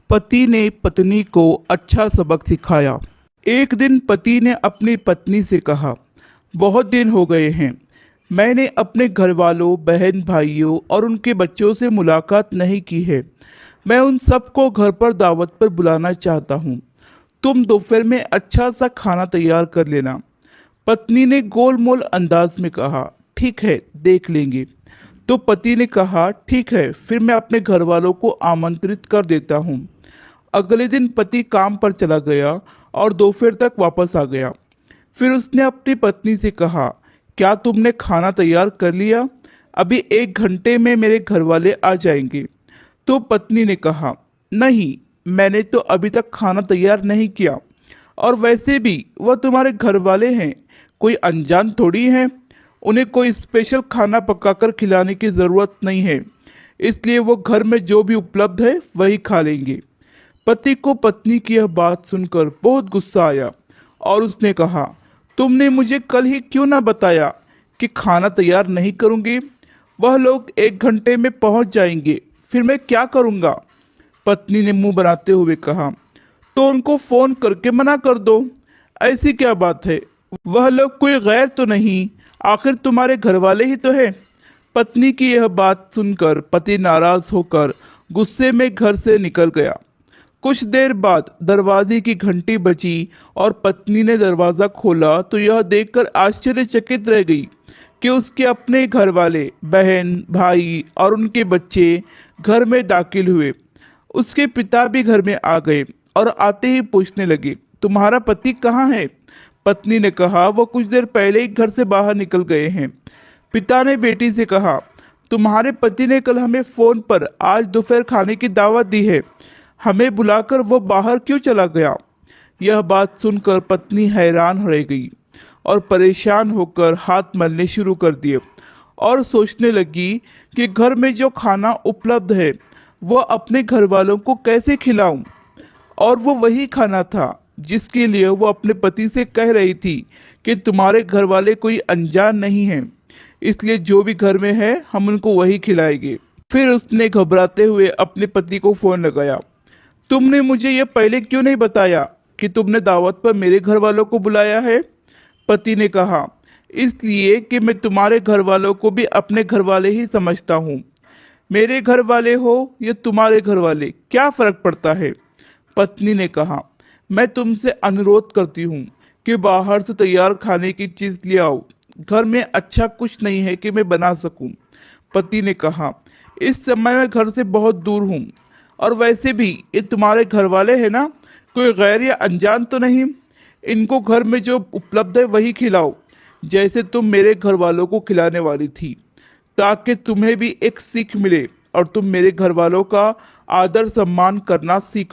पति ने पत्नी को अच्छा सबक सिखाया। एक दिन पति ने अपनी पत्नी से कहा, बहुत दिन हो गए हैं, मैंने अपने घर वालों, बहन भाइयों और उनके बच्चों से मुलाकात नहीं की है। मैं उन सबको घर पर दावत पर बुलाना चाहता हूँ। तुम दोपहर में अच्छा सा खाना तैयार कर लेना। पत्नी ने गोलमोल अंदाज में कहा, ठीक है, देख लेंगे। तो पति ने कहा, ठीक है, फिर मैं अपने घर वालों को आमंत्रित कर देता हूँ। अगले दिन पति काम पर चला गया और दोपहर तक वापस आ गया। फिर उसने अपनी पत्नी से कहा, क्या तुमने खाना तैयार कर लिया? अभी 1 घंटे में मेरे घर वाले आ जाएंगे। तो पत्नी ने कहा, नहीं, मैंने तो अभी तक खाना तैयार नहीं किया। और वैसे भी वह तुम्हारे घर वाले हैं, कोई अनजान थोड़ी हैं। उन्हें कोई स्पेशल खाना पकाकर खिलाने की ज़रूरत नहीं है, इसलिए वो घर में जो भी उपलब्ध है वही खा लेंगे। पति को पत्नी की यह बात सुनकर बहुत गुस्सा आया और उसने कहा, तुमने मुझे कल ही क्यों ना बताया कि खाना तैयार नहीं करूंगी? वह लोग 1 घंटे में पहुंच जाएंगे, फिर मैं क्या करूंगा? पत्नी ने मुंह बनाते हुए कहा, तो उनको फोन करके मना कर दो। ऐसी क्या बात है? वह लोग कोई गैर तो नहीं, आखिर तुम्हारे घर वाले ही तो है। पत्नी की यह बात सुनकर पति नाराज होकर गुस्से में घर से निकल गया। कुछ देर बाद दरवाजे की घंटी बजी और पत्नी ने दरवाज़ा खोला तो यह देखकर आश्चर्यचकित रह गई कि उसके अपने घर वाले, बहन भाई और उनके बच्चे घर में दाखिल हुए। उसके पिता भी घर में आ गए और आते ही पूछने लगे, तुम्हारा पति कहाँ है? पत्नी ने कहा, वो कुछ देर पहले ही घर से बाहर निकल गए हैं। पिता ने बेटी से कहा, तुम्हारे पति ने कल हमें फ़ोन पर आज दोपहर खाने की दावत दी है, हमें बुलाकर वो बाहर क्यों चला गया? यह बात सुनकर पत्नी हैरान रह गई और परेशान होकर हाथ मलने शुरू कर दिए और सोचने लगी कि घर में जो खाना उपलब्ध है वह अपने घर वालों को कैसे खिलाऊं। और वो वही खाना था जिसके लिए वो अपने पति से कह रही थी कि तुम्हारे घर वाले कोई अनजान नहीं हैं, इसलिए जो भी घर में है हम उनको वही खिलाएंगे। फिर उसने घबराते हुए अपने पति को फ़ोन लगाया, तुमने मुझे यह पहले क्यों नहीं बताया कि तुमने दावत पर मेरे घर वालों को बुलाया है? पति ने कहा, इसलिए कि मैं तुम्हारे घर वालों को भी अपने घर वाले ही समझता हूँ। मेरे घर वाले हो या तुम्हारे घर वाले, क्या फर्क पड़ता है? पत्नी ने कहा, मैं तुमसे अनुरोध करती हूँ कि बाहर से तैयार खाने की चीज़ ले आओ। घर में अच्छा कुछ नहीं है कि मैं बना सकूं। पति ने कहा, इस समय मैं घर से बहुत दूर हूँ और वैसे भी ये तुम्हारे घर वाले हैं ना, कोई गैर या अनजान तो नहीं। इनको घर में जो उपलब्ध है वही खिलाओ, जैसे तुम मेरे घर वालों को खिलाने वाली थी, ताकि तुम्हें भी एक सीख मिले और तुम मेरे घर वालों का आदर सम्मान करना सीखो।